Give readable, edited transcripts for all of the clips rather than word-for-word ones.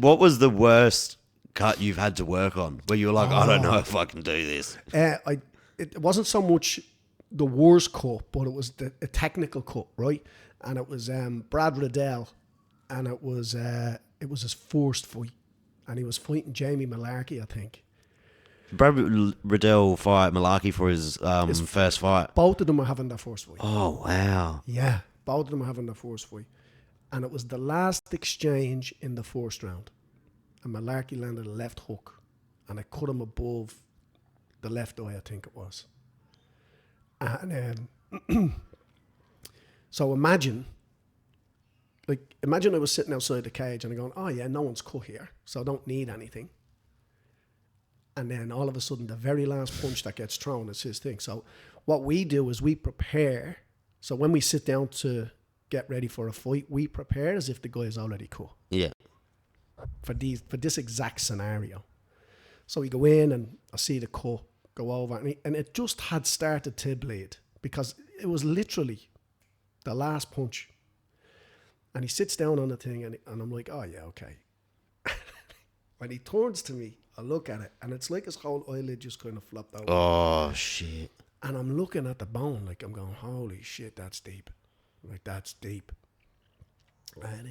What was the worst cut you've had to work on? Where you were like, I don't know if I can do this. It wasn't so much the worst cut, but it was a technical cut, right? And it was Brad Riddell, and it was his first fight, and he was fighting Jamie Malarkey, I think. Brad Riddell fight Malarkey for his first fight. Both of them were having their first fight. Oh, wow. Yeah, both of them were having their first fight. And it was the last exchange in the first round. And Malarkey landed a left hook, and I cut him above the left eye, I think it was. And so imagine I was sitting outside the cage and I'm going, oh yeah, no one's cut here, so I don't need anything. And then all of a sudden, the very last punch that gets thrown is his thing. So what we do is we prepare. So when we sit down to get ready for a fight, we prepare as if the guy is already cut. Yeah. For this exact scenario. So we go in and I see the cut go over, and it just had started to bleed because it was literally the last punch. And he sits down on the thing, and I'm like, oh yeah, okay. When he turns to me, I look at it, and it's like his whole eyelid just kind of flopped over. Oh, shit. And I'm looking at the bone, like I'm going, holy shit, that's deep. Like, that's deep. And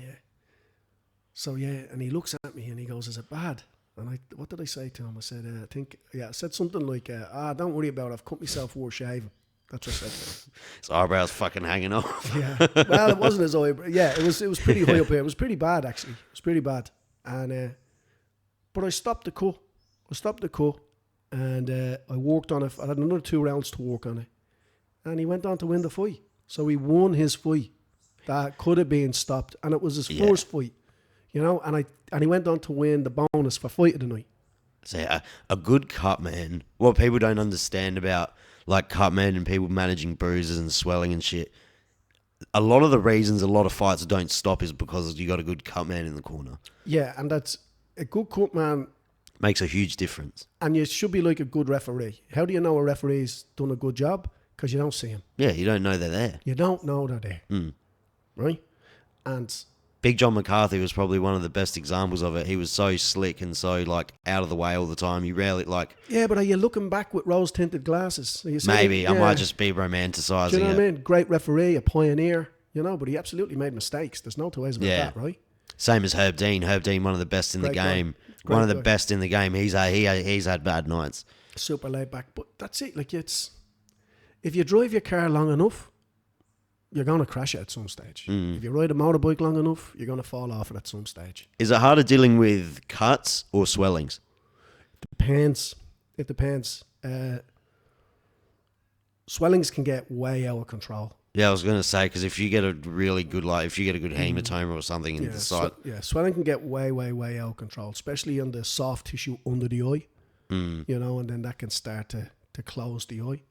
so yeah, and he looks at me and he goes, is it bad? And what did I say to him? I said, I said something like, don't worry about it. I've cut myself worth shaving. That's what I said to him. His eyebrows fucking hanging off. Yeah. Well, it wasn't his eyebrow. Yeah, it was pretty high up here. It was pretty bad, actually. It was pretty bad. And but I stopped the cut. And I worked on it. I had another 2 rounds to work on it. And he went on to win the fight. So he won his fight. That could have been stopped. And it was his first fight. You know, and he went on to win the bonus for fight of the night. So a good Cutman, what people don't understand about like Cutman and people managing bruises and swelling and shit, a lot of the reasons a lot of fights don't stop is because you got a good Cutman in the corner. Yeah, and that's a good Cutman. Makes a huge difference. And you should be like a good referee. How do you know a referee's done a good job? Because you don't see him. Yeah, you don't know they're there. You don't know they're there. Mm. Right? And Big John McCarthy was probably one of the best examples of it. He was so slick and so like out of the way all the time. You rarely like. Yeah, but are you looking back with rose-tinted glasses? Maybe I might just be romanticising. Do you know what I mean? Great referee, a pioneer. You know, but he absolutely made mistakes. There's no two ways about that, right? Same as Herb Dean. Herb Dean, one of the best in the game. One of the best in the game. He's had bad nights. Super laid back, but that's it. Like if you drive your car long enough, you're going to crash it at some stage. If you ride a motorbike long enough, you're going to fall off it at some stage. Is it harder dealing with cuts or swellings? It depends. Swellings can get way out of control. Yeah, I was going to say, because if you get a really good, if you get a good hematoma or something in the side. Swelling can get way, way, way out of control, especially on the soft tissue under the eye. You know, and then that can start to close the eye.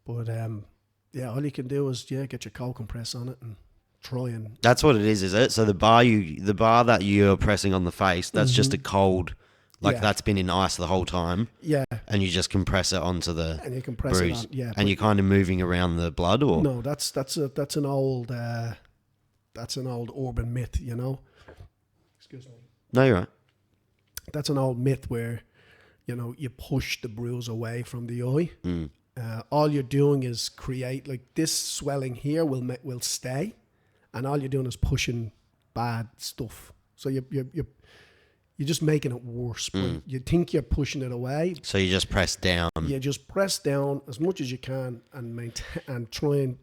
But all you can do is get your cold compress on it and try and. That's what it is it? So the bar that you're pressing on the face, that's just a cold, that's been in ice the whole time. Yeah. And you just compress it onto the and you compress bruise. It on, and you're kind of moving around the blood, or no? That's an old urban myth, you know. Excuse me. No, you're right. That's an old myth where, you know, you push the bruise away from the eye. All you're doing is create, like, this swelling here will stay, and all you're doing is pushing bad stuff. So you're just making it worse. But you think you're pushing it away. So you just press down. You just press down as much as you can and maintain and try and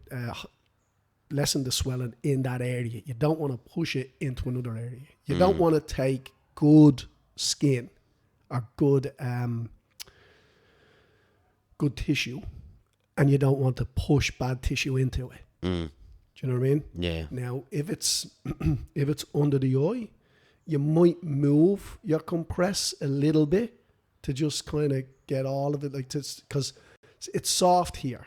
lessen the swelling in that area. You don't want to push it into another area. You don't want to take good skin or good tissue, and you don't want to push bad tissue into it. Do you know what I mean? Yeah. Now, if it's under the eye, you might move your compress a little bit to just kind of get all of it, like this, because it's soft here.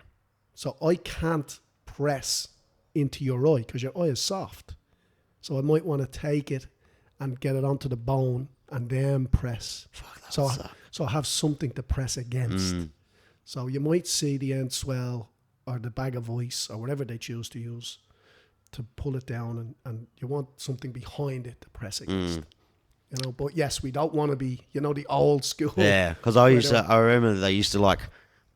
So I can't press into your eye because your eye is soft. So I might want to take it and get it onto the bone and then press. So I have something to press against. So you might see the end swell or the bag of ice or whatever they choose to use to pull it down, and you want something behind it to press against. You know, but yes, we don't want to be, you know, the old school. Yeah, because I remember they used to like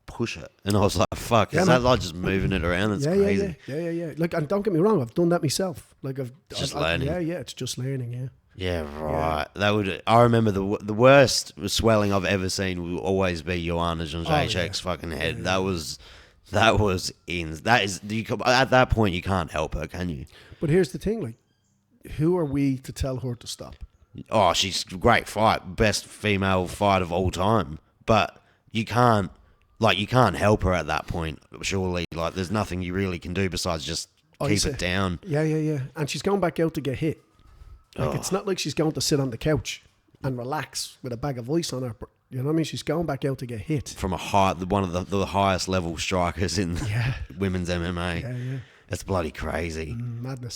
push it, and I was like, "Fuck, is that like just moving it around? It's crazy." Yeah. Like, and don't get me wrong, I've done that myself. Like, Just learning. Yeah, it's just learning. Yeah. Yeah, right. That would. I remember the worst swelling I've ever seen would always be Joanna Jędrzejczyk's fucking head. That was in. That is at that point you can't help her, can you? But here's the thing, like, who are we to tell her to stop? Oh, she's a great fight, best female fight of all time. But you can't help her at that point. Surely, like, there's nothing you really can do besides just keep it down. Yeah. And she's going back out to get hit. Like, it's not like she's going to sit on the couch and relax with a bag of ice on her. You know what I mean? She's going back out to get hit. From one of the highest level strikers in women's MMA. Yeah. It's bloody crazy. Madness.